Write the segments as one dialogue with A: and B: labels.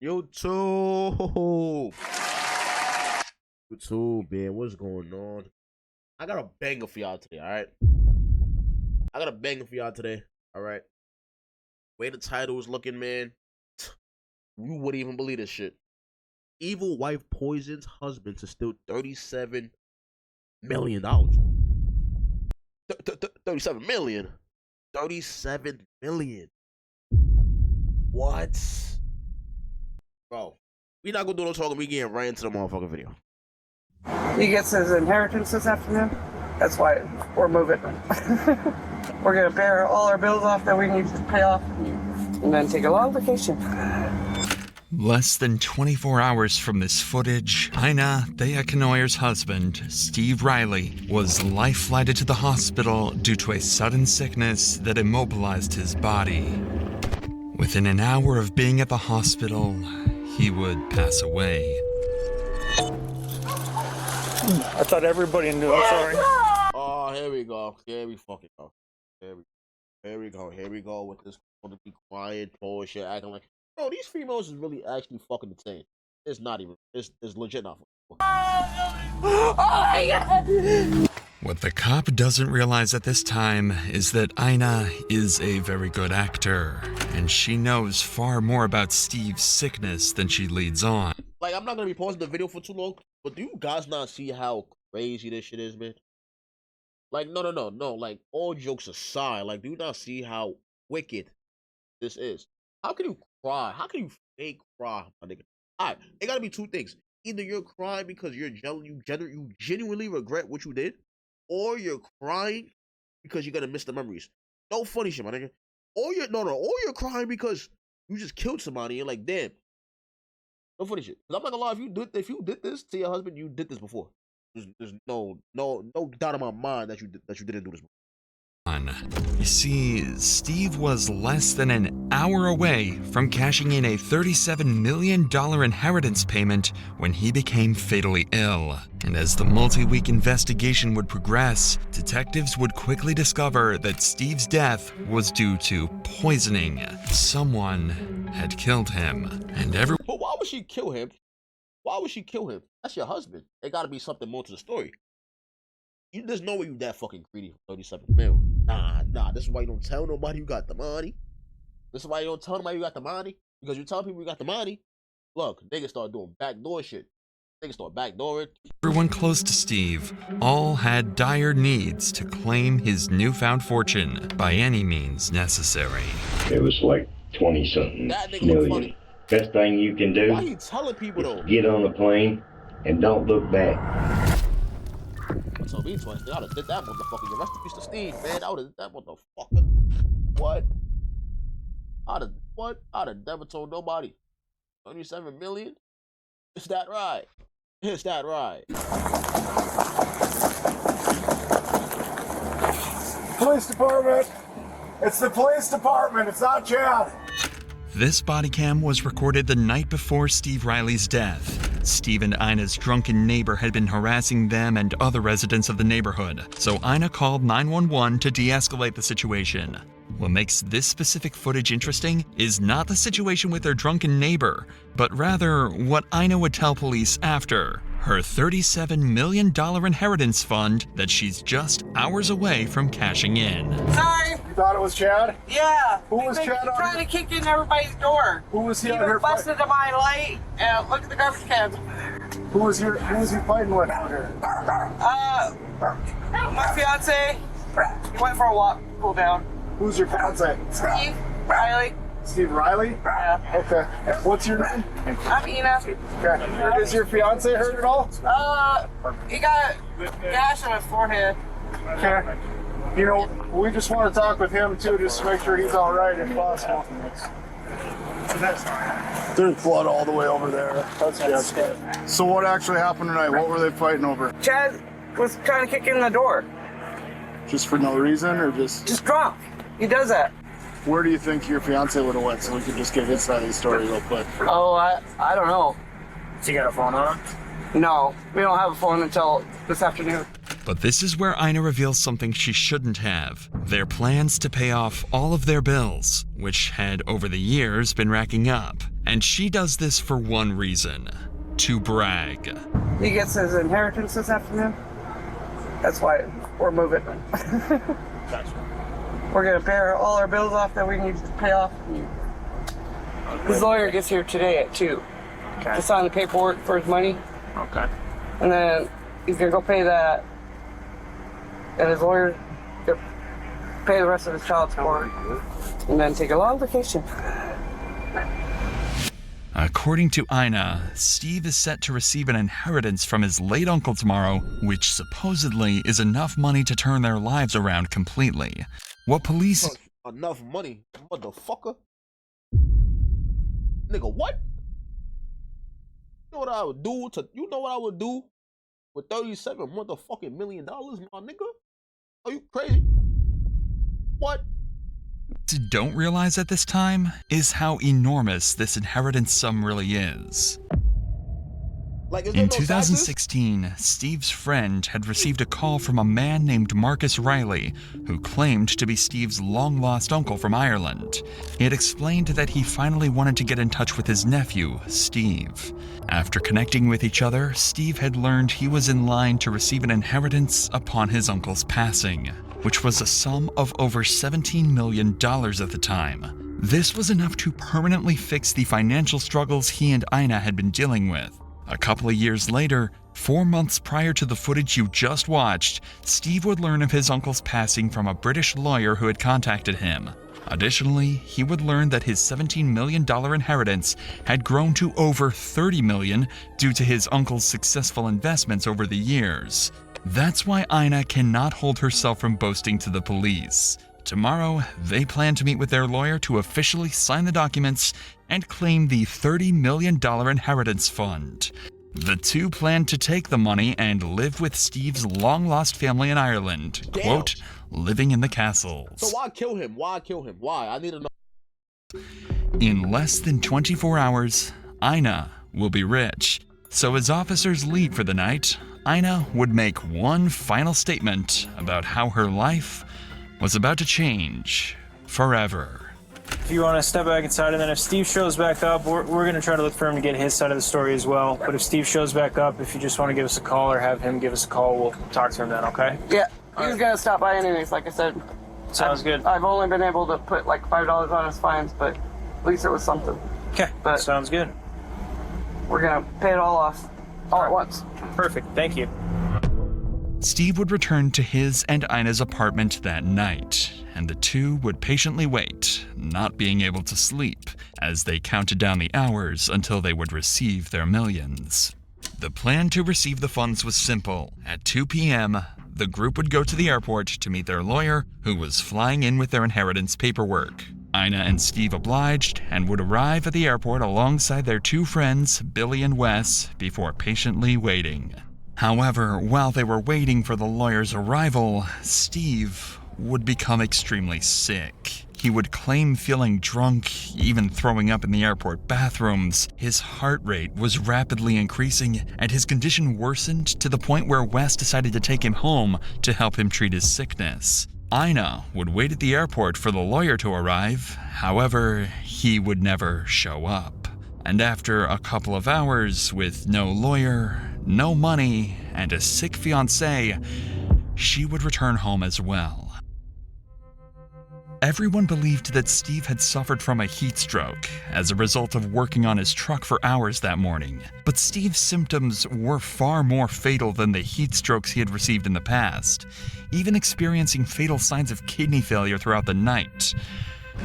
A: YouTube. YouTube, man, what's going on? I got a banger for y'all today, alright? I got a banger for y'all today, alright? Way the title is looking, man, you wouldn't even believe this shit. Evil wife poisons husband to steal $37 million. 37 million? 37 million. What? Bro, we not gonna do no talking, we getting right into the motherfucking video.
B: He gets his inheritance this afternoon. That's why we're moving. We're gonna pay all our bills off that we need to pay off and then take a long vacation.
C: Less than 24 hours from this footage, Ina Thea Knoyer's husband, Steve Riley, was life-flighted to the hospital due to a sudden sickness that immobilized his body. Within an hour of being at the hospital, he would pass away.
D: I thought everybody knew. I'm sorry.
A: Oh, here we go. Here we fucking go. Here we go with this gonna be quiet bullshit, acting like, bro, these females is really actually fucking insane. It's not even. It's legit not.
B: Oh my God.
C: What the cop doesn't realize at this time is that Ina is a very good actor, and she knows far more about Steve's sickness than she leads on.
A: Like, I'm not gonna be pausing the video for too long, but do you guys not see how crazy this shit is, man? Like, no. Like, all jokes aside, like, do you not see how wicked this is? How can you cry? How can you fake cry, my nigga? Alright, it gotta be two things. Either you're crying because you genuinely regret what you did, or you're crying because you're gonna miss the memories. No funny shit, my nigga. Or you're crying because you just killed somebody and you're like, damn. No funny shit. I'm not gonna lie, if you did this to your husband, you did this before. There's no doubt in my mind that you didn't do this before.
C: You see, Steve was less than an hour away from cashing in a $37 million inheritance payment when he became fatally ill. And as the multi-week investigation would progress, detectives would quickly discover that Steve's death was due to poisoning. Someone had killed him, and
A: But why would she kill him? Why would she kill him? That's your husband. There gotta be something more to the story. There's no way you that fucking greedy for 37 mil. Nah. This is why you don't tell nobody you got the money. This is why you don't tell nobody you got the money. Because you tell people you got the money. Look, niggas start doing backdoor shit. Niggas start backdooring.
C: Everyone close to Steve all had dire needs to claim his newfound fortune by any means necessary.
E: It was like 20-something
A: That nigga
E: million.
A: funny.
E: Best thing you can do
A: Why are you telling people though?
E: is get on the plane and don't look back.
A: So me twice, I would've did that motherfucker. Rest in peace to Steve, man. I would've did that motherfucker. What? I'd have never told nobody. 27 million? Is that right? Is that right?
D: Police department. It's the police department. It's not Chad.
C: This body cam was recorded the night before Steve Riley's death. Steve and Ina's drunken neighbor had been harassing them and other residents of the neighborhood, so Ina called 911 to de-escalate the situation. What makes this specific footage interesting is not the situation with their drunken neighbor, but rather what Ina would tell police after. Her $37 million inheritance fund that she's just hours away from cashing in.
B: Sorry.
D: You thought it was Chad?
B: Yeah.
D: Who was Chad on?
B: Trying to kick in everybody's door.
D: Who was he
B: He
D: on here
B: was busted to my light. Look at the garbage cans.
D: Who was he fighting with?
B: My fiance. He went for a walk. Cool down.
D: Who's your fiance?
B: Steve Riley.
D: Steve Riley?
B: Yeah.
D: Okay. What's your name?
B: I'm Ina.
D: Okay. Is your fiance hurt at all?
B: He got gash on his forehead.
D: Okay. You know, we just want to talk with him too, just to make sure he's all right if possible. There's blood all the way over there. That's good. So what actually happened tonight? What were they fighting over?
B: Chad was trying to kick in the door.
D: Just for no reason, or just
B: drunk. He does that.
D: Where do you think your fiance would have went, so we could just get his side of the story real quick?
B: Oh, I don't know.
D: Does he got a phone on?
B: No, we don't have a phone until this afternoon.
C: But this is where Ina reveals something she shouldn't have. Their plans to pay off all of their bills, which had over the years been racking up. And she does this for one reason: to brag.
B: He gets his inheritance this afternoon. That's why we're moving.
A: Gotcha.
B: We're gonna pay all our bills off that we need to pay off. His lawyer gets here today at 2 to sign the paperwork for his money.
F: Okay.
B: And then he's gonna go pay that, and his lawyer gonna pay the rest of his child support, and then take a long vacation.
C: According to Ina, Steve is set to receive an inheritance from his late uncle tomorrow, which supposedly is enough money to turn their lives around completely. What police...
A: Enough money, motherfucker. Nigga, what? You know what I would do you know what I would do with $37 motherfucking million, my nigga? Are you crazy? What?
C: don't realize at this time is how enormous this inheritance sum really is.
A: Like, is there
C: In
A: no
C: 2016, Steve's friend had received a call from a man named Marcus Riley, who claimed to be Steve's long-lost uncle from Ireland. He had explained that he finally wanted to get in touch with his nephew, Steve. After connecting with each other, Steve had learned he was in line to receive an inheritance upon his uncle's passing, which was a sum of over $17 million at the time. This was enough to permanently fix the financial struggles he and Ina had been dealing with. A couple of years later, 4 months prior to the footage you just watched, Steve would learn of his uncle's passing from a British lawyer who had contacted him. Additionally, he would learn that his $17 million inheritance had grown to over $30 million due to his uncle's successful investments over the years. That's why Ina cannot hold herself from boasting to the police. Tomorrow, they plan to meet with their lawyer to officially sign the documents and claim the $30 million inheritance fund. The two plan to take the money and live with Steve's long-lost family in Ireland,
A: Damn.
C: quote, living in the castles.
A: So why kill him? Why kill him? Why? I need to know.
C: In less than 24 hours, Ina will be rich. So as officers leave for the night, Ina would make one final statement about how her life was about to change forever.
F: If you want to step back inside, and then if Steve shows back up, we're going to try to look for him to get his side of the story as well. But if Steve shows back up, if you just want to give us a call or have him give us a call, we'll talk to him then, okay?
B: Yeah, he's gonna stop by anyways, like I said.
F: Sounds good.
B: I've only been able to put like $5 on his fines, but at least it was something.
F: Okay,
B: But-
F: sounds good.
B: We're gonna pay it all off, all at once.
F: Perfect, thank you.
C: Steve would return to his and Ina's apartment that night, and the two would patiently wait, not being able to sleep, as they counted down the hours until they would receive their millions. The plan to receive the funds was simple. At 2 p.m., the group would go to the airport to meet their lawyer, who was flying in with their inheritance paperwork. Ina and Steve obliged and would arrive at the airport alongside their two friends, Billy and Wes, before patiently waiting. However, while they were waiting for the lawyer's arrival, Steve would become extremely sick. He would claim feeling drunk, even throwing up in the airport bathrooms. His heart rate was rapidly increasing, and his condition worsened to the point where Wes decided to take him home to help him treat his sickness. Ina would wait at the airport for the lawyer to arrive. However, he would never show up. And after a couple of hours with no lawyer, no money, and a sick fiancé, she would return home as well. Everyone believed that Steve had suffered from a heat stroke as a result of working on his truck for hours that morning. But Steve's symptoms were far more fatal than the heat strokes he had received in the past, even experiencing fatal signs of kidney failure throughout the night.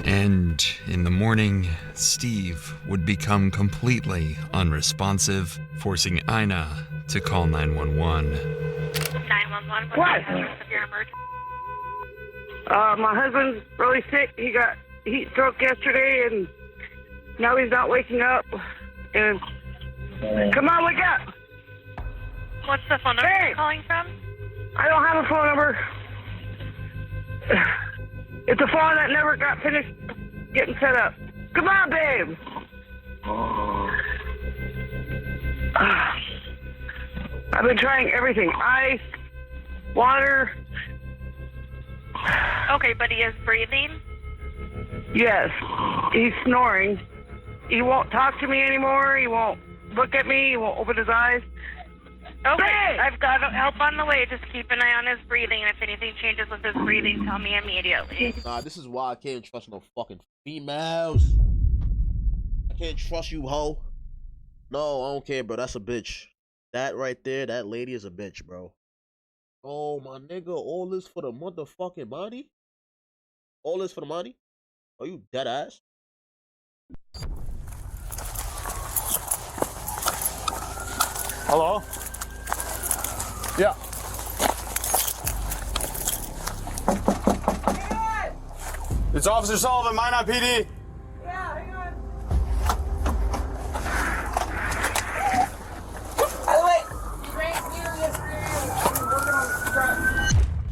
C: And in the morning, Steve would become completely unresponsive, forcing Ina to call 911.
G: 911,
B: What?
G: what's the status of your emergency?
B: My husband's really sick. He got heat stroke yesterday, and now he's not waking up. And come on, wake up!
G: What's the phone number
B: Hey!
G: you're calling from?
B: I don't have a phone number. It's a phone that never got finished getting set up. Come on, babe. I've been trying everything. Ice, water.
G: Okay, but he is breathing.
B: Yes, he's snoring. He won't talk to me anymore. He won't look at me. He won't open his eyes.
G: Okay,
B: Hey!
G: I've got help on the way. Just keep an eye on his breathing, and if anything changes with his breathing, tell me immediately.
A: Nah, this is why I can't trust no fucking females. I can't trust you, hoe. No, I don't care, bro. That's a bitch. That right there, that lady is a bitch, bro. Oh, my nigga, all this for the motherfucking money? All this for the money? Are you dead ass?
D: Hello? Yeah. It's Officer Sullivan, Minot PD.
B: Yeah, hang on. By the way, right here yesterday.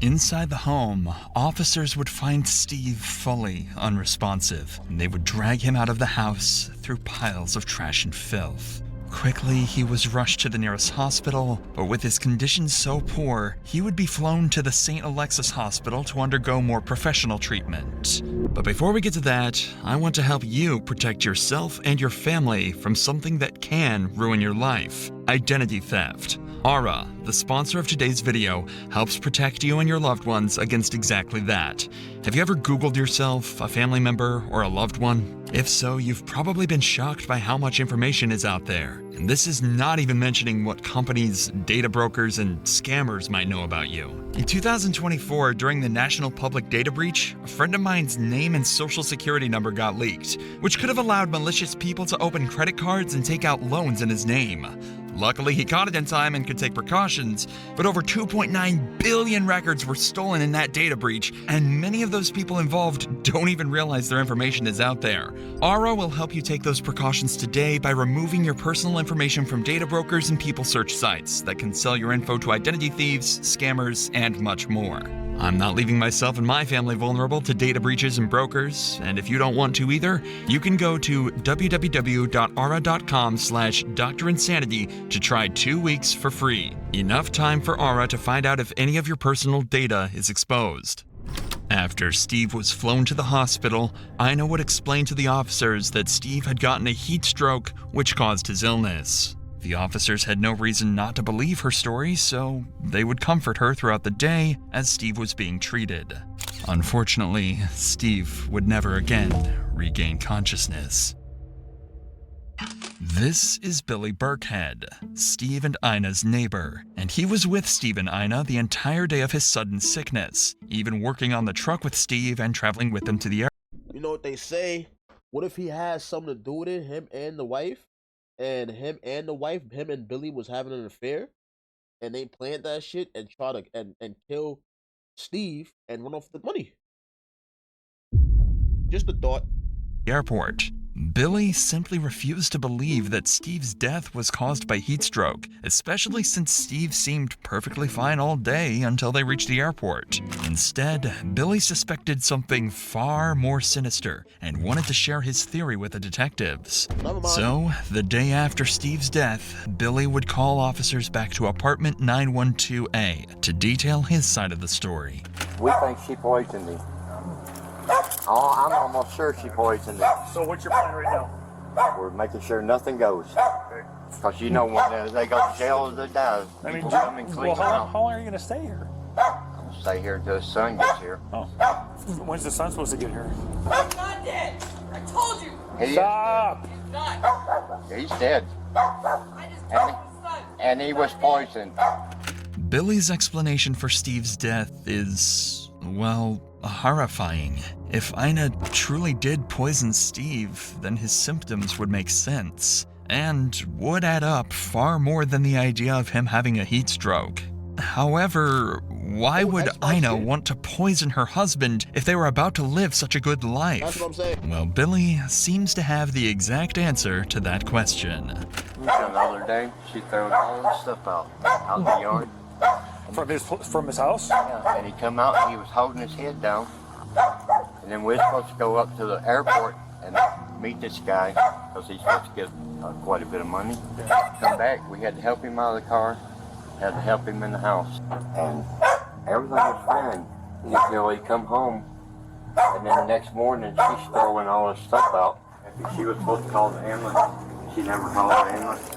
C: Inside the home, officers would find Steve fully unresponsive, and they would drag him out of the house through piles of trash and filth. Quickly, he was rushed to the nearest hospital, but with his condition so poor, he would be flown to the St. Alexis Hospital to undergo more professional treatment. But before we get to that, I want to help you protect yourself and your family from something that can ruin your life: identity theft. Aura, the sponsor of today's video, helps protect you and your loved ones against exactly that. Have you ever Googled yourself, a family member, or a loved one? If so, you've probably been shocked by how much information is out there. And this is not even mentioning what companies, data brokers, and scammers might know about you. In 2024, during the National Public Data Breach, a friend of mine's name and social security number got leaked, which could have allowed malicious people to open credit cards and take out loans in his name. Luckily, he caught it in time and could take precautions, but over 2.9 billion records were stolen in that data breach, and many of those people involved don't even realize their information is out there. Aura will help you take those precautions today by removing your personal information from data brokers and people search sites that can sell your info to identity thieves, scammers, and much more. I'm not leaving myself and my family vulnerable to data breaches and brokers, and if you don't want to either, you can go to www.aura.com/DrInsanity to try 2 weeks for free. Enough time for Aura to find out if any of your personal data is exposed. After Steve was flown to the hospital, Ina would explain to the officers that Steve had gotten a heat stroke, which caused his illness. The officers had no reason not to believe her story, so they would comfort her throughout the day as Steve was being treated. Unfortunately, Steve would never again regain consciousness. This is Billy Burkhead, Steve and Ina's neighbor, and he was with Steve and Ina the entire day of his sudden sickness, even working on the truck with Steve and traveling with him to the airport.
A: You know what they say? What if he has something to do with it, him and the wife? And him and Billy was having an affair, and they planned that shit and try to and kill Steve and run off the money. Just a thought.
C: Airport. Billy simply refused to believe that Steve's death was caused by heat stroke, especially since Steve seemed perfectly fine all day until they reached the airport. Instead, Billy suspected something far more sinister and wanted to share his theory with the detectives. So, the day after Steve's death, Billy would call officers back to apartment 912A to detail his side of the story.
H: We think she poisoned him. Oh, I'm almost sure she poisoned him.
D: So what's your plan right now?
H: We're making sure nothing goes. Because you know when they go to jail, they die.
F: I mean,
H: People come and clean
F: well,
H: them out.
F: how long are you going to stay here?
H: I'm gonna stay here until his son gets here.
F: Oh. When's the son supposed to get here?
B: I'm not dead. I told you.
F: Stop!
B: He's not.
H: He's dead.
B: I just killed his son.
H: And he was poisoned.
C: Billy's explanation for Steve's death is, well, horrifying. If Ina truly did poison Steve, then his symptoms would make sense, and would add up far more than the idea of him having a heat stroke. However, why would Ina want to poison her husband if they were about to live such a good life?
A: That's what I'm saying.
C: Well, Billy seems to have the exact answer to that question.
H: The other day, she threw all his stuff out the yard.
F: From his house?
H: Yeah, and he come out and he was holding his head down. And then we're supposed to go up to the airport and meet this guy because he's supposed to get quite a bit of money. Come back, we had to help him out of the car, had to help him in the house. And everything was fine until he come home. And then the next morning, she's throwing all his stuff out. She was supposed to call the ambulance. She never called the ambulance.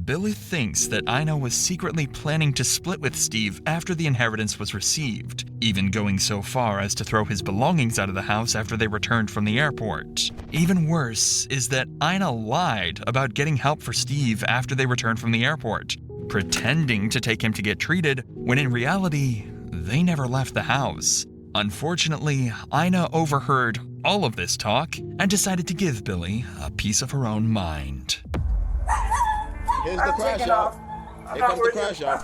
C: Billy thinks that Ina was secretly planning to split with Steve after the inheritance was received, even going so far as to throw his belongings out of the house after they returned from the airport. Even worse is that Ina lied about getting help for Steve after they returned from the airport, pretending to take him to get treated, when in reality, they never left the house. Unfortunately, Ina overheard all of this talk and decided to give Billy a piece of her own mind.
A: Here's the crash out. Here comes the crash out.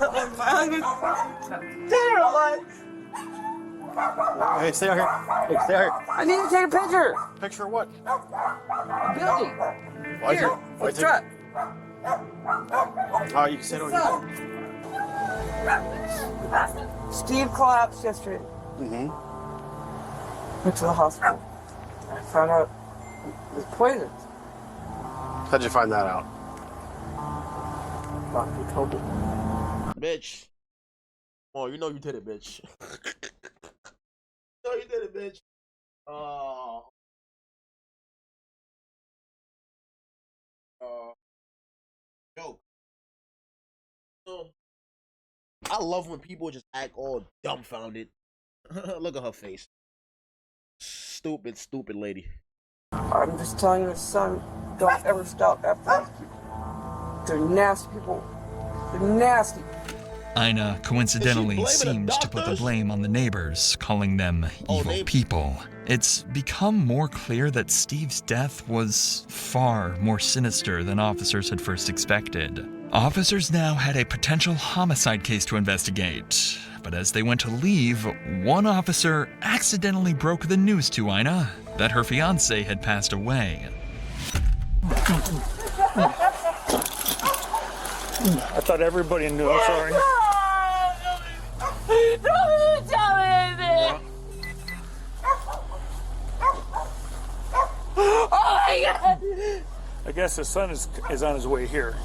D: Hey, stay out here. Hey, stay out here.
B: I need to take a picture.
D: Picture of what?
B: Billy.
D: Why
B: Here,
D: is
B: the truck.
D: Oh, you can sit over here.
B: Steve collapsed yesterday.
D: Mm-hmm.
B: Went to the hospital. I found out it was poisoned.
D: How'd you find that out?
B: Doctor told me.
A: Bitch. Oh, you know you did it, bitch. You know you did it, bitch. Joke. I love when people just act all dumbfounded. Look at her face. Stupid, stupid lady.
B: I'm just telling your son, don't ever stop after these people. They're nasty people. They're nasty.
C: Ina coincidentally
A: blaming the
C: seems to put the
A: doctors?
C: blame on the neighbors, calling them evil people. It's become more clear that Steve's death was far more sinister than officers had first expected. Officers now had a potential homicide case to investigate, but as they went to leave, one officer accidentally broke the news to Ina that her fiancé had passed away.
F: I thought everybody knew. I'm sorry.
I: Don't tell me anything. Oh my God!
F: I guess the son is on his way here.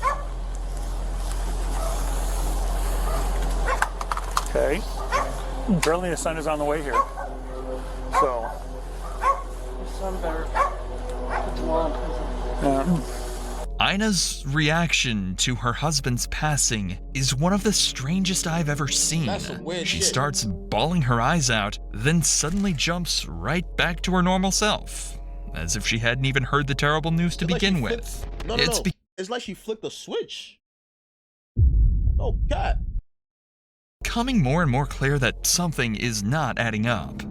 F: Okay. Apparently the son is on the way here. So.
B: Your son better put them all in prison.
C: Ina's reaction to her husband's passing is one of the strangest I've ever seen.
A: That's some weird
C: She
A: shit.
C: starts bawling her eyes out, then suddenly jumps right back to her normal self, as if she hadn't even heard the terrible news to
A: It's like she
C: begin
A: flipped-
C: with.
A: No.
C: It's
A: It's like she flicked a switch. Oh, God.
C: becoming more and more clear that something is not adding up.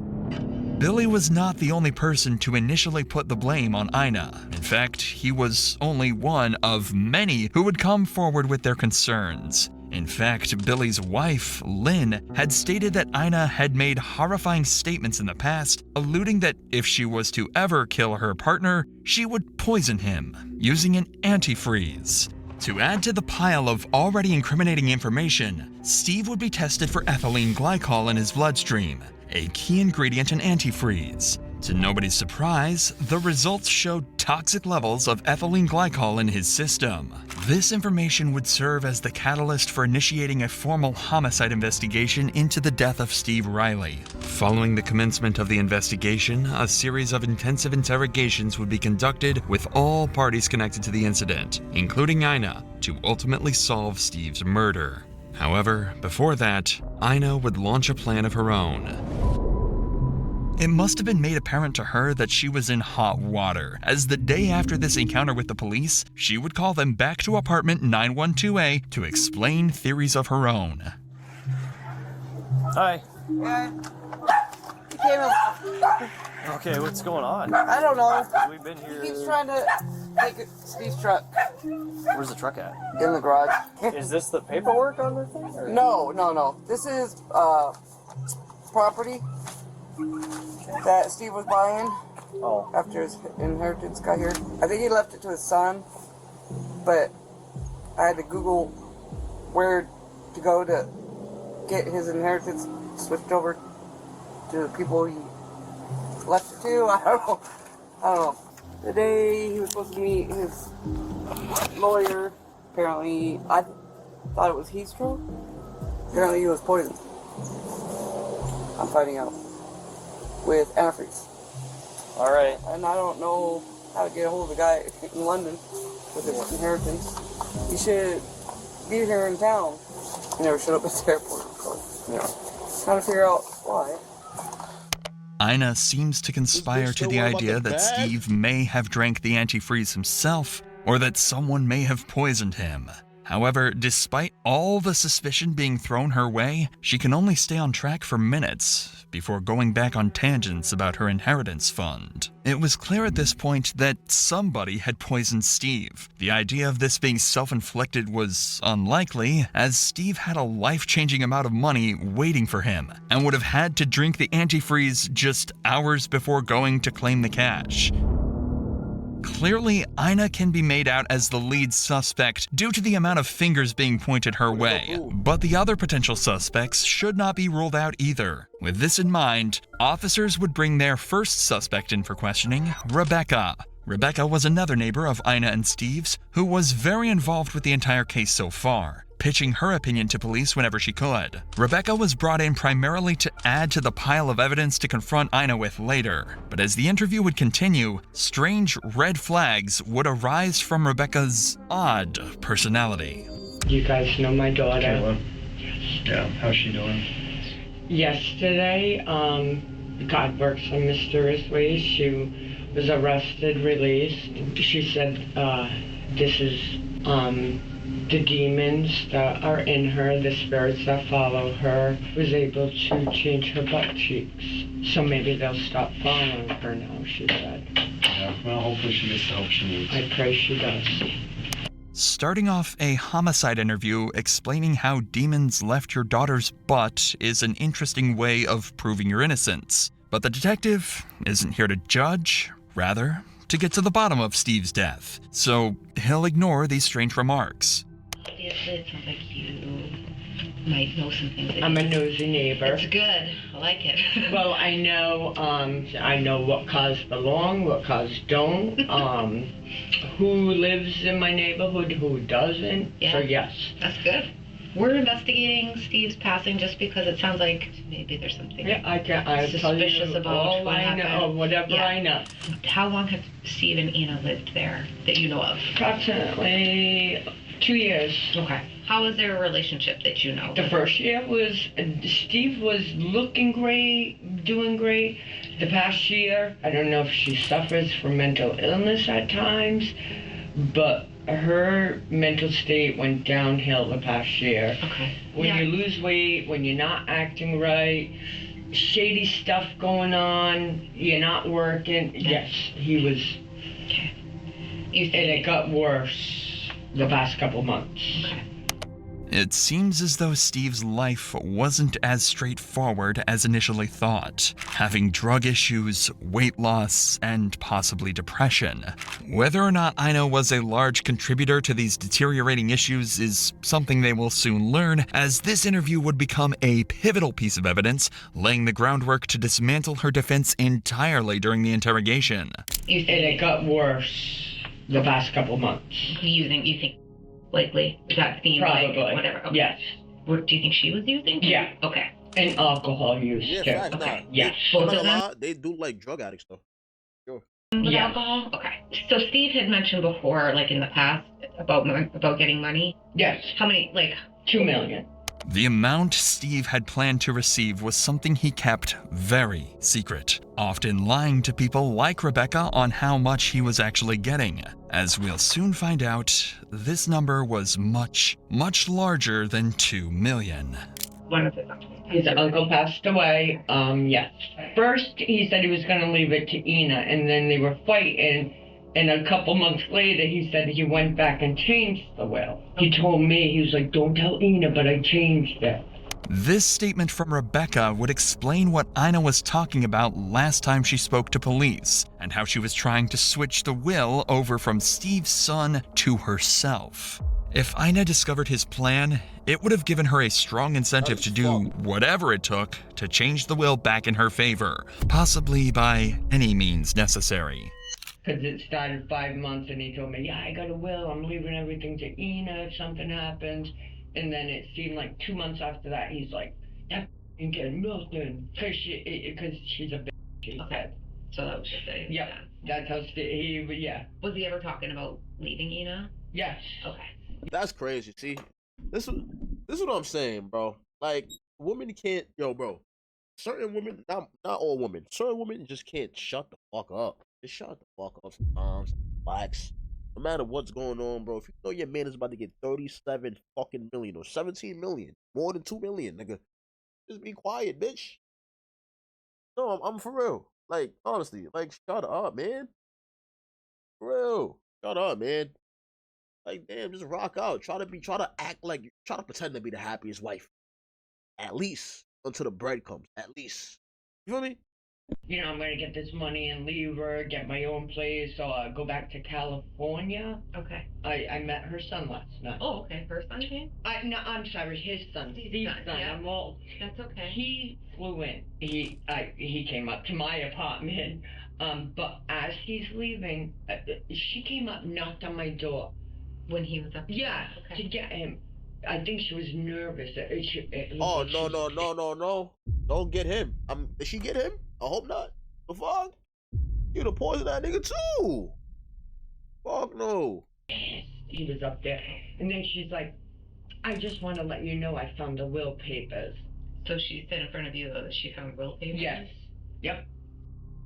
C: Billy was not the only person to initially put the blame on Ina. In fact, he was only one of many who would come forward with their concerns. In fact, Billy's wife, Lynn, had stated that Ina had made horrifying statements in the past, alluding that if she was to ever kill her partner, she would poison him using an antifreeze. To add to the pile of already incriminating information, Steve would be tested for ethylene glycol in his bloodstream, a key ingredient in antifreeze. To nobody's surprise, the results showed toxic levels of ethylene glycol in his system. This information would serve as the catalyst for initiating a formal homicide investigation into the death of Steve Riley. Following the commencement of the investigation, a series of intensive interrogations would be conducted with all parties connected to the incident, including Ina, to ultimately solve Steve's murder. However, before that, Ina would launch a plan of her own. It must have been made apparent to her that she was in hot water, as the day after this encounter with the police, she would call them back to apartment 912A to explain theories of her own.
F: Hi.
B: Yeah. He came up.
F: Okay, what's going on?
B: I don't know.
F: We've been
B: He
F: here.
B: keeps trying to take Steve's truck
F: Where's the truck at?
B: in the garage.
F: Is this the paperwork on the thing? Or?
B: No. This is property that Steve was buying
F: Oh.
B: after his inheritance got here. I think he left it to his son, but I had to Google where to go to get his inheritance switched over to the people he left it to. I don't know. The day he was supposed to meet his lawyer, apparently, I thought it was heat stroke. Apparently he was poisoned. I'm finding out. With antifreeze.
F: All right.
B: And I don't know how to get a hold of the guy in London with his inheritance. He should be here in town. He never showed up at the airport. So, you know, trying to figure out why.
C: Ina seems to conspire to the idea that Steve may have drank the antifreeze himself, or that someone may have poisoned him. However, despite all the suspicion being thrown her way, she can only stay on track for minutes before going back on tangents about her inheritance fund. It was clear at this point that somebody had poisoned Steve. The idea of this being self-inflicted was unlikely, as Steve had a life-changing amount of money waiting for him and would have had to drink the antifreeze just hours before going to claim the cash. Clearly, Ina can be made out as the lead suspect due to the amount of fingers being pointed her way, but the other potential suspects should not be ruled out either. With this in mind, officers would bring their first suspect in for questioning, Rebecca. Rebecca was another neighbor of Ina and Steve's who was very involved with the entire case so far, pitching her opinion to police whenever she could. Rebecca was brought in primarily to add to the pile of evidence to confront Ina with later, but as the interview would continue, strange red flags would arise from Rebecca's odd personality.
J: You guys know my daughter?
F: Kayla? Yeah, how's she doing?
J: Yesterday, God works in mysterious ways. She was arrested, released. She said, this is, the demons that are in her, the spirits that follow her, was able to change her butt cheeks. So maybe they'll stop following her now, she said.
F: Yeah, well, hopefully she gets the help she needs.
J: I pray she does.
C: Starting off a homicide interview explaining how demons left your daughter's butt is an interesting way of proving your innocence. But the detective isn't here to judge, rather, to get to the bottom of Steve's death. So he'll ignore these strange remarks.
K: Obviously, it sounds like you might know some things.
J: I'm a nosy neighbor.
K: It's good. I like it.
J: Well, I know what cars belong, what cars don't, who lives in my neighborhood, who doesn't.
K: Yeah.
J: So yes.
K: That's good. We're investigating Steve's passing just because it sounds like maybe there's something suspicious about what happened.
J: I know, whatever I know.
K: How long have Steve and Ina lived there that you know of?
J: Approximately 2 years.
K: Okay. How was their relationship that you know?
J: The first year was, Steve was looking great, doing great. The past year, I don't know if she suffers from mental illness at times, but her mental state went downhill the past year.
K: Okay.
J: When you lose weight, when you're not acting right, shady stuff going on, you're not working. Yes, he was.
K: Okay.
J: And it got worse the past couple months.
K: Okay.
C: It seems as though Steve's life wasn't as straightforward as initially thought, having drug issues, weight loss, and possibly depression. Whether or not Ina was a large contributor to these deteriorating issues is something they will soon learn, as this interview would become a pivotal piece of evidence, laying the groundwork to dismantle her defense entirely during the interrogation.
J: And it got worse the past couple months.
K: You think likely that theme,
J: probably,
K: like, whatever. Okay.
J: Yes.
K: What do you think she was using?
J: Yeah.
K: Okay.
J: And alcohol use
A: Yeah,
J: too.
A: facts,
K: Okay.
A: nah.
J: Yes.
K: Both
A: Not
K: of
A: a
K: them?
A: lot, they do like drug addicts though. Sure.
K: With
J: Yes.
K: alcohol? Okay. So Steve had mentioned before, like in the past, about getting money.
J: Yes.
K: How many, like?
J: 2 million.
C: The amount Steve had planned to receive was something he kept very secret, often lying to people like Rebecca on how much he was actually getting. As we'll soon find out, this number was much, much larger than 2 million.
K: One of
J: His uncle passed away, yes. First, he said he was going to leave it to Ina, and then they were fighting, and a couple months later, he said he went back and changed the will. He told me, he was like, don't tell Ina, but I changed it.
C: This statement from Rebecca would explain what Ina was talking about last time she spoke to police, and how she was trying to switch the will over from Steve's son to herself. If Ina discovered his plan, it would have given her a strong incentive to do whatever it took to change the will back in her favor, possibly by any means necessary.
J: Because it started 5 months, and he told me, yeah, I got a will, I'm leaving everything to Ina if something happens. And then it seemed like 2 months after that, he's like, that ain't getting nothing. Because she's a bitch, he said.
K: So that was just a...
J: Yeah. That's how yeah.
K: Was he ever talking about leaving Ina?
J: Yes.
K: Okay.
A: That's crazy. See, this is what I'm saying, bro. Like, women can't, bro. Certain women, not all women, certain women just can't shut the fuck up. Just shut the fuck up sometimes. Relax. No matter what's going on, bro. If you know your man is about to get 37 fucking million or 17 million, more than 2 million, nigga, just be quiet, bitch. No, I'm for real. Like, honestly, like, shut up, man. For real. Shut up, man. Like, damn, just rock out. Try to act like, try to pretend to be the happiest wife. At least until the bread comes. At least. You feel me?
J: You know, I'm gonna get this money and leave her, get my own place, go back to California.
K: Okay.
J: I met her son last night.
K: Oh, okay. Her son came?
J: No, I'm sorry, his son. Steve's son.
K: Yeah.
J: I'm all.
K: That's okay.
J: He flew in. He came up to my apartment. But as he's leaving, she came up, knocked on my door.
K: When he was up there?
J: Yeah,
K: Okay.
J: to get him. I think she was nervous.
A: Oh, no. Don't get him. Did she get him? I hope not. The fuck? You'd have poisoned that nigga too. Fuck no.
J: He was up there. And then she's like, I just want to let you know I found the will papers.
K: So she said in front of you that she found will papers?
J: Yes. Yep.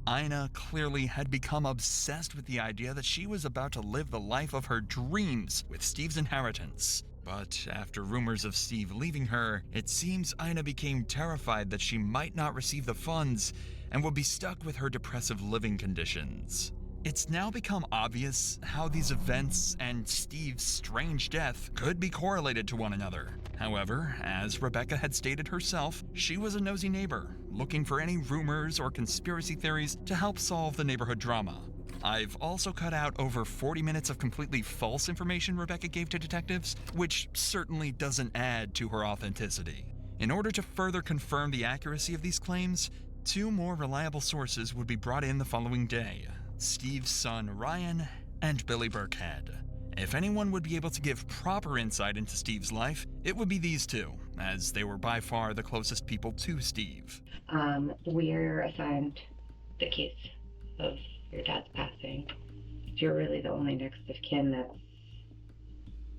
C: Ina clearly had become obsessed with the idea that she was about to live the life of her dreams with Steve's inheritance. But after rumors of Steve leaving her, it seems Ina became terrified that she might not receive the funds and would be stuck with her depressive living conditions. It's now become obvious how these events and Steve's strange death could be correlated to one another. However, as Rebecca had stated herself, she was a nosy neighbor, looking for any rumors or conspiracy theories to help solve the neighborhood drama. I've also cut out over 40 minutes of completely false information Rebecca gave to detectives, which certainly doesn't add to her authenticity. In order to further confirm the accuracy of these claims, 2 more reliable sources would be brought in the following day: Steve's son Ryan and Billy Burkhead. If anyone would be able to give proper insight into Steve's life, it would be these 2, as they were by far the closest people to Steve.
K: We're assigned the case of your dad's passing. You're really the only next of kin that's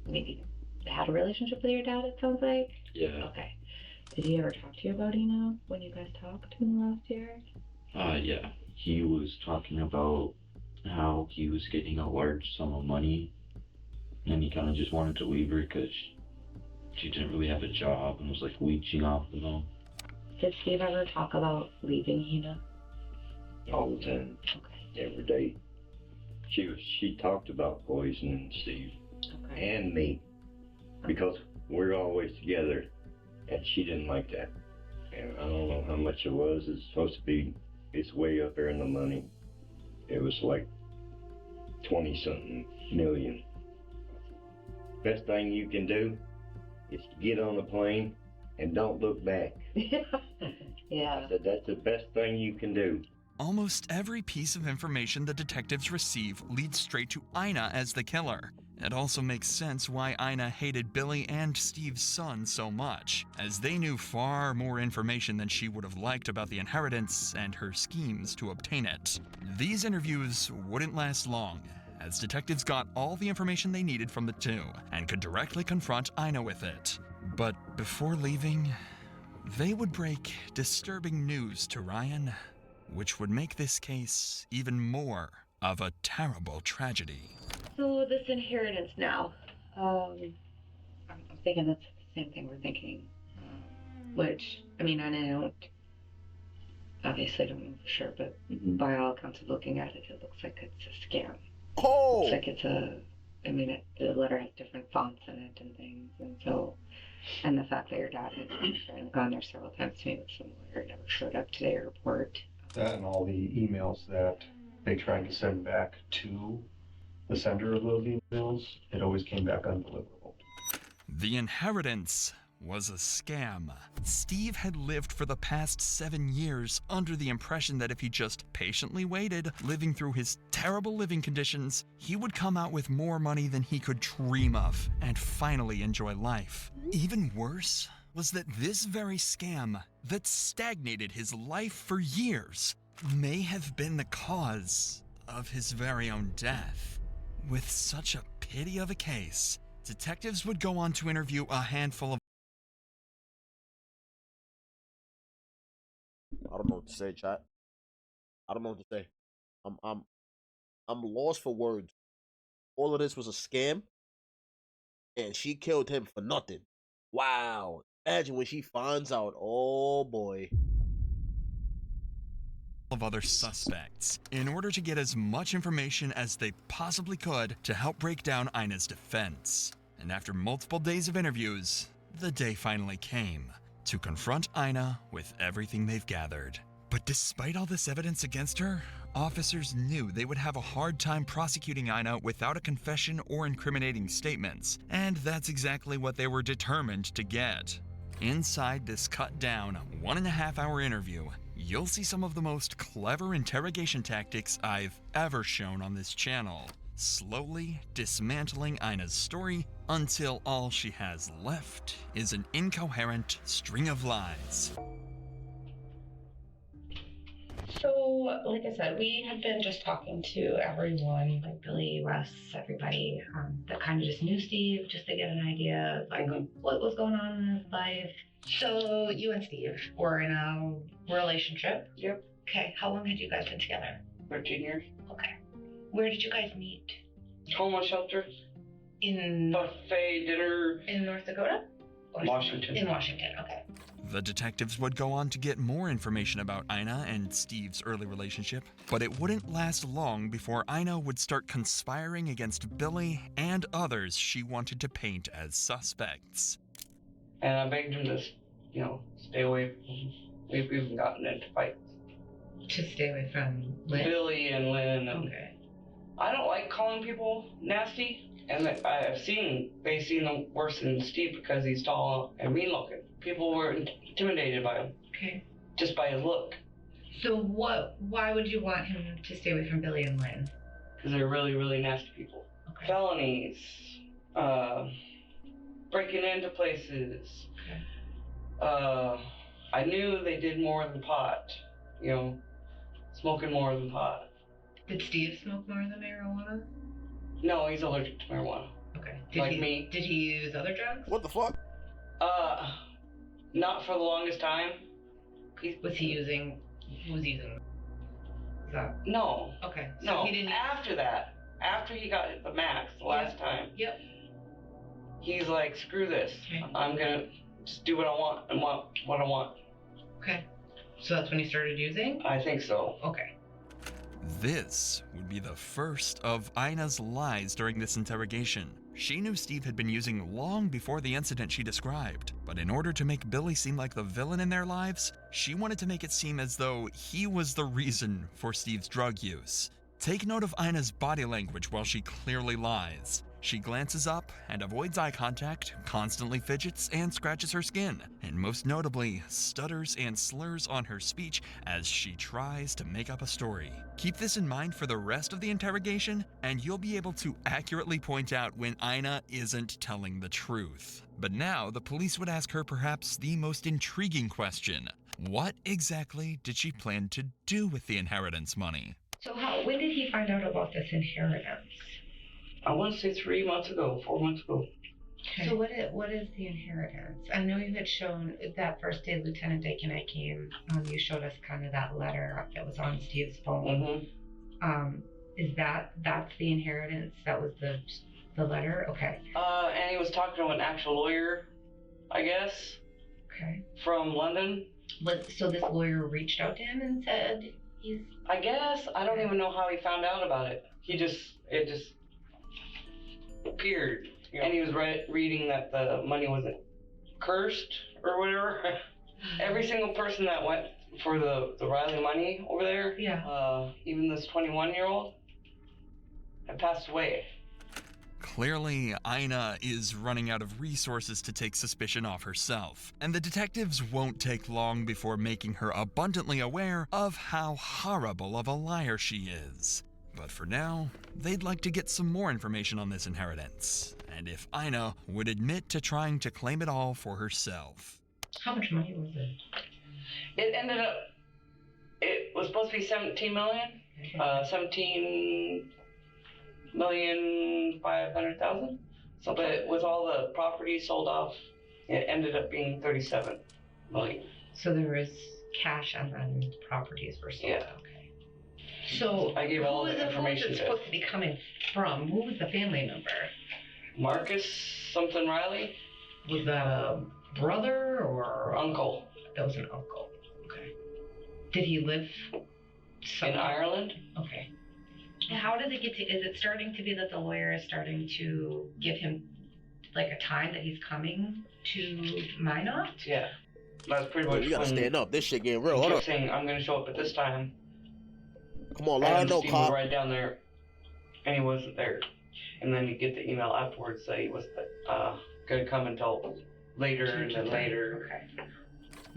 K: maybe had a relationship with your dad, it sounds like?
L: Yeah.
K: Okay. Did he ever talk to you about Ina when you guys talked in the last year?
L: Yeah. He was talking about how he was getting a large sum of money and he kind of just wanted to leave her because she didn't really have a job and was like leeching off of him.
K: Did Steve ever talk about leaving Ina?
E: All the time.
K: Okay.
E: Every day. She talked about poisoning Steve
K: Okay.
E: and me because we're always together, and she didn't like that. And I don't know how much it was. It's supposed to be. It's way up there in the money. It was like 20-something million. Best thing you can do is get on a plane and don't look back.
K: Yeah.
E: I said that's the best thing you can do.
C: Almost every piece of information the detectives receive leads straight to Ina as the killer. It also makes sense why Ina hated Billy and Steve's son so much, as they knew far more information than she would have liked about the inheritance and her schemes to obtain it. These interviews wouldn't last long, as detectives got all the information they needed from the 2 and could directly confront Ina with it. But before leaving, they would break disturbing news to Ryan, which would make this case even more of a terrible tragedy.
K: So this inheritance now, I'm thinking that's the same thing we're thinking. Which, I mean, I obviously don't know for sure, but by all accounts of looking at it, it looks like it's a scam.
A: Oh!
K: Looks like it's the letter has different fonts in it and things, and so, and the fact that your dad had gone there several times to meet with some lawyer, never showed up to the airport.
M: That and all the emails that they tried to send back to the sender of those emails, it always came back undeliverable.
C: The inheritance was a scam. Steve had lived for the past 7 years under the impression that if he just patiently waited, living through his terrible living conditions, he would come out with more money than he could dream of and finally enjoy life. Even worse was that this very scam that stagnated his life for years may have been the cause of his very own death. With such a pity of a case, detectives would go on to interview a handful of
A: I don't know what to say, chat. I don't know what to say. I'm lost for words. All of this was a scam, and she killed him for nothing. Wow. Imagine when she finds out. Oh boy.
C: of other suspects in order to get as much information as they possibly could to help break down Ina's defense. And after multiple days of interviews, the day finally came to confront Ina with everything they've gathered. But despite all this evidence against her, officers knew they would have a hard time prosecuting Ina without a confession or incriminating statements, and that's exactly what they were determined to get. Inside this cut-down 1.5-hour interview, you'll see some of the most clever interrogation tactics I've ever shown on this channel, slowly dismantling Ina's story until all she has left is an incoherent string of lies.
K: So, like I said, we had been just talking to everyone, like Billy, Wes, everybody that kind of just knew Steve, just to get an idea of like what was going on in his life. So, you and Steve were in a relationship.
J: Yep.
K: Okay, how long had you guys been together?
J: 13 years.
K: Okay. Where did you guys meet?
J: Homeless shelter.
K: In
J: buffet dinner.
K: In North Dakota? Or
J: Washington.
K: In Washington, okay.
C: The detectives would go on to get more information about Ina and Steve's early relationship, but it wouldn't last long before Ina would start conspiring against Billy and others she wanted to paint as suspects.
J: And I begged him to, stay away from him. We've even gotten into fights.
K: To stay away from Lynn?
J: Billy and Lynn. And
K: okay.
J: I don't like calling people nasty, and they've seen them worse than Steve because he's tall and mean looking. People were intimidated by him.
K: Okay.
J: Just by his look.
K: So why would you want him to stay away from Billy and Lynn?
J: Because they're really, really nasty people.
K: Okay.
J: Felonies, breaking into places.
K: Okay.
J: I knew they did more than pot, smoking more than pot.
K: Did Steve smoke more than marijuana?
J: No, he's allergic to marijuana.
K: Okay.
J: Me.
K: Did he use other drugs?
A: What the fuck?
J: Not for the longest time.
K: Was he using? Is that?
J: No.
K: Okay. So
J: no.
K: He didn't.
J: After that, after he got the max the last time.
K: Yep.
J: He's like, screw this.
K: Okay.
J: I'm gonna just do what I want and want what I want.
K: Okay. So that's when he started using?
J: I think so.
K: Okay.
C: This would be the first of Ina's lies during this interrogation. She knew Steve had been using long before the incident she described, but in order to make Billy seem like the villain in their lives, she wanted to make it seem as though he was the reason for Steve's drug use. Take note of Ina's body language while she clearly lies. She glances up and avoids eye contact, constantly fidgets and scratches her skin, and most notably, stutters and slurs on her speech as she tries to make up a story. Keep this in mind for the rest of the interrogation, and you'll be able to accurately point out when Ina isn't telling the truth. But now, the police would ask her perhaps the most intriguing question. What exactly did she plan to do with the inheritance money?
K: So when did he find out about this inheritance?
J: I want to say 4 months ago.
K: Okay. So what is the inheritance? I know you had shown that first day Lieutenant Dakin came, you showed us kind of that letter that was on Steve's phone.
J: Mm-hmm.
K: Is that's the inheritance? That was the letter? Okay.
J: And he was talking to an actual lawyer, I guess.
K: Okay.
J: From London.
K: So this lawyer reached out to him and said he's...
J: I guess. I don't even know how he found out about it. It just appeared. Yeah. And he was reading that the money wasn't cursed or whatever. Every single person that went for the Riley money over there,
K: yeah.
J: Even this 21-year-old, had passed away.
C: Clearly, Ina is running out of resources to take suspicion off herself, and the detectives won't take long before making her abundantly aware of how horrible of a liar she is. But for now, they'd like to get some more information on this inheritance, and if Ina would admit to trying to claim it all for herself.
K: How much money was it?
J: It was supposed to be $17 million.
N: $17,500,000. So, but with all the property sold off, it ended up being 37 million.
K: So there was cash on the properties were sold.
N: Yeah.
K: Okay. So
N: I gave all
K: who
N: the
K: was
N: information
K: it
N: to
K: supposed to be coming from? Who was the family member?
N: Marcus something Riley.
K: Was that a brother or
N: Uncle?
K: That was an uncle. Okay. Did he live
N: in Ireland?
K: Okay. How does it get to? Is it starting to be that the lawyer is starting to give him like a time that he's coming to Minot?
N: Yeah. That's pretty much.
A: You gotta stand up. This shit getting real. Hold on.
N: Saying I'm gonna show up at this time.
A: Come on, let her know,
N: Steve
A: cop.
N: was right down there, and he wasn't there. And then you get the email afterwards that he was gonna come until later and then later.
K: Okay.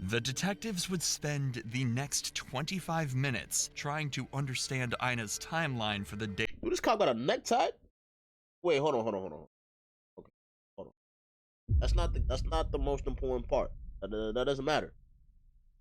C: The detectives would spend the next 25 minutes trying to understand Ina's timeline for the day.
A: Dude, this cop got a necktie? Wait, hold on. Okay, hold on. That's not the most important part. That doesn't matter.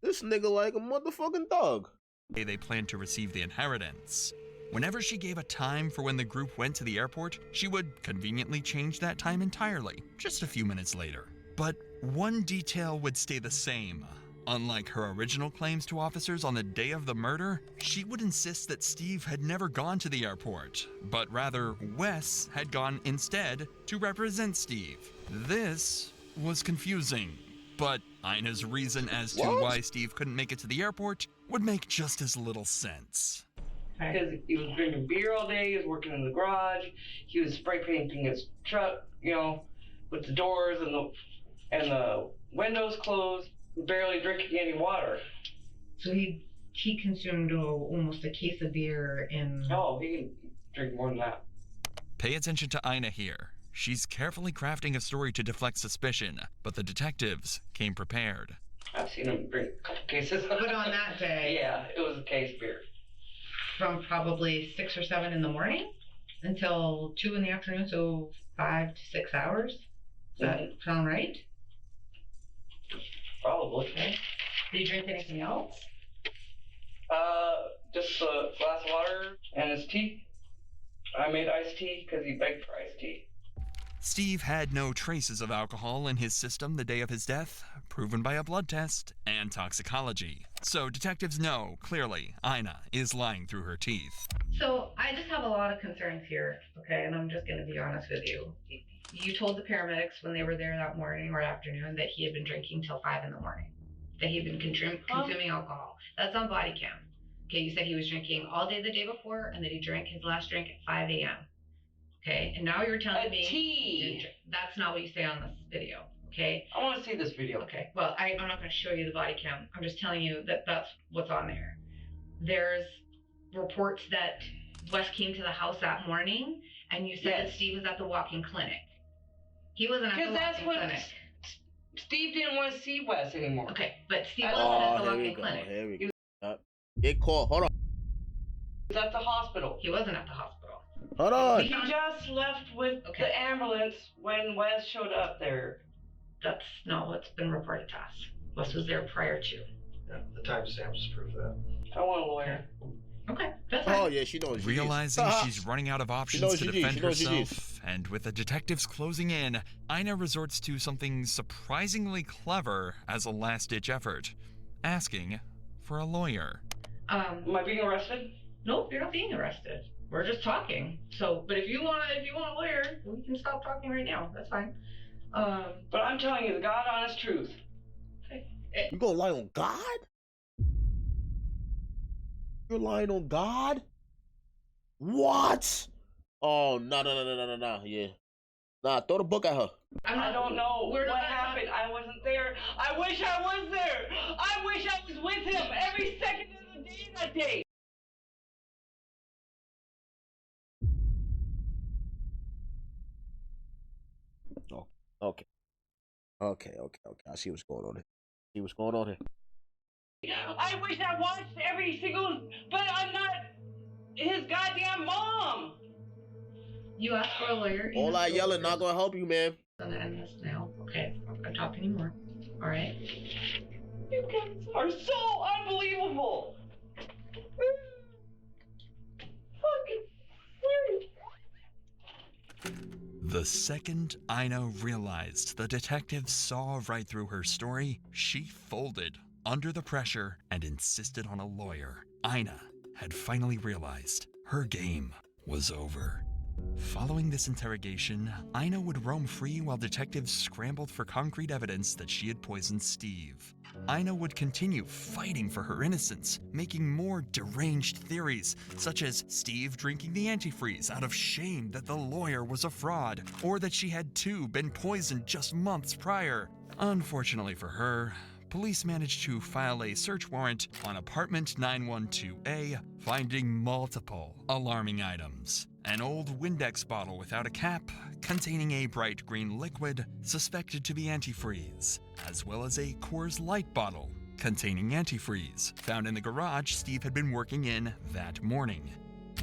A: This nigga like a motherfucking dog.
C: They planned to receive the inheritance. Whenever she gave a time for when the group went to the airport, she would conveniently change that time entirely, just a few minutes later. But one detail would stay the same. Unlike her original claims to officers on the day of the murder, she would insist that Steve had never gone to the airport, but rather Wes had gone instead to represent Steve. This was confusing, but Ina's reason as to why Steve couldn't make it to the airport would make just as little sense.
N: Because he was drinking beer all day, he was working in the garage, he was spray painting his truck, with the doors and the windows closed, barely drinking any water.
K: So he consumed almost a case of beer in.
N: Oh, he can drink more than that.
C: Pay attention to Ina here. She's carefully crafting a story to deflect suspicion, but the detectives came prepared.
N: I've seen him drink a couple cases.
K: But on that day.
N: Yeah, it was a case of beer.
K: From probably 6 or 7 in the morning until 2 in the afternoon, so 5 to 6 hours. Does that sound right?
N: Probably.
K: Okay. Did you drink anything else?
N: Just a glass of water and his tea. I made iced tea because he begged for iced tea.
C: Steve had no traces of alcohol in his system the day of his death, proven by a blood test and toxicology. So detectives know, clearly, Ina is lying through her teeth.
K: So I just have a lot of concerns here, okay, and I'm just going to be honest with you. You told the paramedics when they were there that morning or afternoon that he had been drinking till 5 in the morning, that he had been consuming alcohol. That's on body cam. Okay, you said he was drinking all day the day before and that he drank his last drink at 5 a.m. Okay, and now you're telling me
N: tea.
K: That's not what you say on this video. Okay.
N: I want to see this video.
K: Okay. Well, I'm not going to show you the body cam. I'm just telling you that that's what's on there. There's reports that Wes came to the house that morning, and you said that Steve was at the walk-in clinic. He wasn't at the walk-in clinic.
N: Steve didn't want to see Wes anymore.
K: Okay, but Steve wasn't at the walk-in clinic.
A: Here we go. Get caught. Hold on.
N: He was at the hospital.
K: He wasn't at the hospital.
A: Hold on.
N: He just left with the ambulance when Wes showed up there.
K: That's not what's been reported to us. Wes was there prior to.
M: Yeah, the timestamps prove that.
N: I want a lawyer.
K: Okay, that's fine.
A: Oh, yeah, she knows.
C: Realizing she's running out of options to defend herself, and with the detectives closing in, Ina resorts to something surprisingly clever as a last-ditch effort, asking for a lawyer.
N: Am I being arrested?
K: Nope, you're not being arrested. We're just talking. So, but if you want a lawyer, we can stop talking right now. That's fine.
N: But I'm telling you the God honest truth.
A: You gonna lie on God? You're lying on God? What? Oh, no. Yeah. Nah, throw the book at her.
N: I don't know what happened. I wasn't there. I wish I was there. I wish I was with him every second of the day that day.
A: Okay. I see what's going on here.
N: I wish I watched every single, but I'm not his goddamn mom.
K: You asked for a lawyer.
A: All that yelling not gonna help you, man.
K: I'm gonna end this now. Okay, I'm not gonna talk anymore. All right.
N: You guys are so unbelievable.
C: The second Ina realized the detectives saw right through her story, she folded under the pressure and insisted on a lawyer. Ina had finally realized her game was over. Following this interrogation, Ina would roam free while detectives scrambled for concrete evidence that she had poisoned Steve. Ina would continue fighting for her innocence, making more deranged theories, such as Steve drinking the antifreeze out of shame that the lawyer was a fraud, or that she had too been poisoned just months prior. Unfortunately for her, police managed to file a search warrant on apartment 912A, finding multiple alarming items. An old Windex bottle without a cap, containing a bright green liquid suspected to be antifreeze, as well as a Coors Light bottle containing antifreeze, found in the garage Steve had been working in that morning.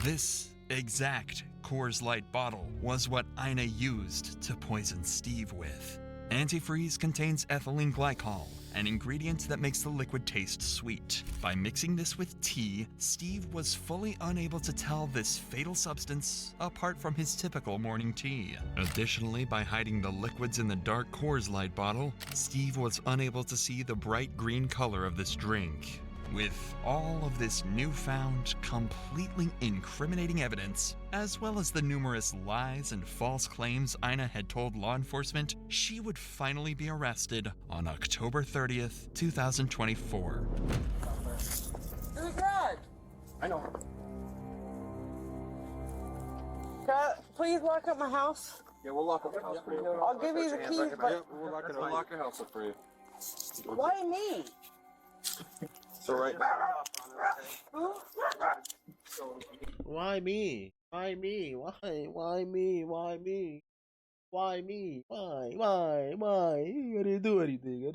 C: This exact Coors Light bottle was what Ina used to poison Steve with. Antifreeze contains ethylene glycol, an ingredient that makes the liquid taste sweet. By mixing this with tea, Steve was fully unable to tell this fatal substance apart from his typical morning tea. Additionally, by hiding the liquids in the dark Coors Light bottle, Steve was unable to see the bright green color of this drink. With all of this newfound, completely incriminating evidence, as well as the numerous lies and false claims Ina had told law enforcement, she would finally be arrested on October 30th, 2024.
B: In the garage.
M: I know.
B: Please lock up my house.
M: Yeah, we'll lock up the house for you.
B: I'll give you the keys, but
M: We'll lock the house up for you.
B: why me?
M: It's alright.
A: Why me? Why me? Why me? Why me? Why me? Why? I didn't do anything.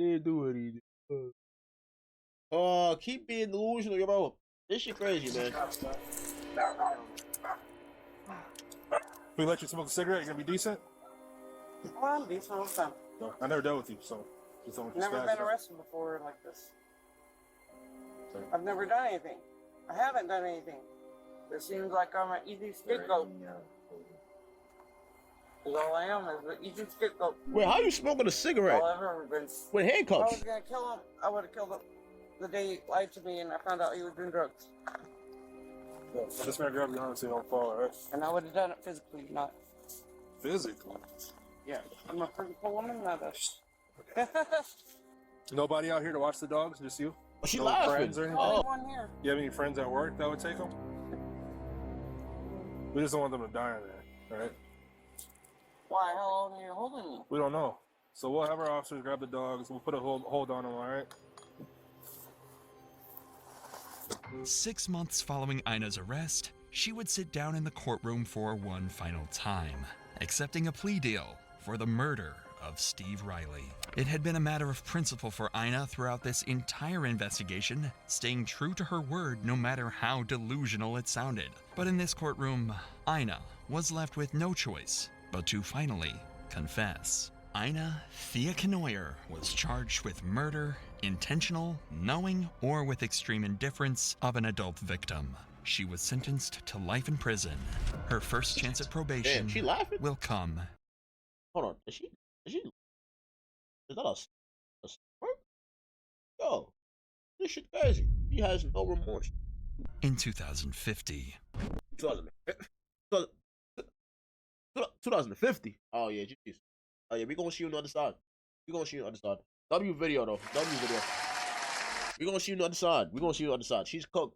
A: Oh, keep being delusional, yo, bro. This shit crazy, man.
O: If we let you smoke a cigarette, you're gonna be decent?
B: Well, I'm decent all the time.
O: No, I never dealt with you, so just don't
B: Never been arrested before like this. I've never done anything. I haven't done anything. It seems like I'm an easy scapegoat. Because all I am is an easy scapegoat.
A: Wait, how you smoking a cigarette?
B: All I've ever been.
A: With
B: If I
A: handcuffs?
B: was gonna kill him, I would have killed him the day he lied to me and I found out he was doing drugs.
O: Just gonna grab your arm so you don't fall, alright?
B: And I would have done it physically, not.
O: Physically?
B: Yeah, I'm a physical woman, not a.
O: Nobody out here to watch the dogs? Just you?
A: Oh, she
O: no
A: laughing.
O: friends or anything?
B: Anyone here?
O: You have any friends at work that would take them? We just don't want them to die in there, alright?
B: Why? How long are you holding me?
O: We don't know. So we'll have our officers grab the dogs. We'll put a hold on them, alright?
C: 6 months following Ina's arrest, she would sit down in the courtroom for one final time, accepting a plea deal for the murder of Steve Riley. It had been a matter of principle for Ina throughout this entire investigation, staying true to her word no matter how delusional it sounded. But in this courtroom, Ina was left with no choice but to finally confess. Ina Thea Knoyer was charged with murder, intentional, knowing, or with extreme indifference of an adult victim. She was sentenced to life in prison. Her first chance at probation
A: Damn, she laughing?
C: will come.
A: Hold on, is that a smirk? Yo, this shit crazy. He has no remorse.
C: In 2050.
A: 2050. Oh yeah, jeez. Oh yeah, we gonna see you on the other side. W video though. We gonna see you on the other side. She's cooked.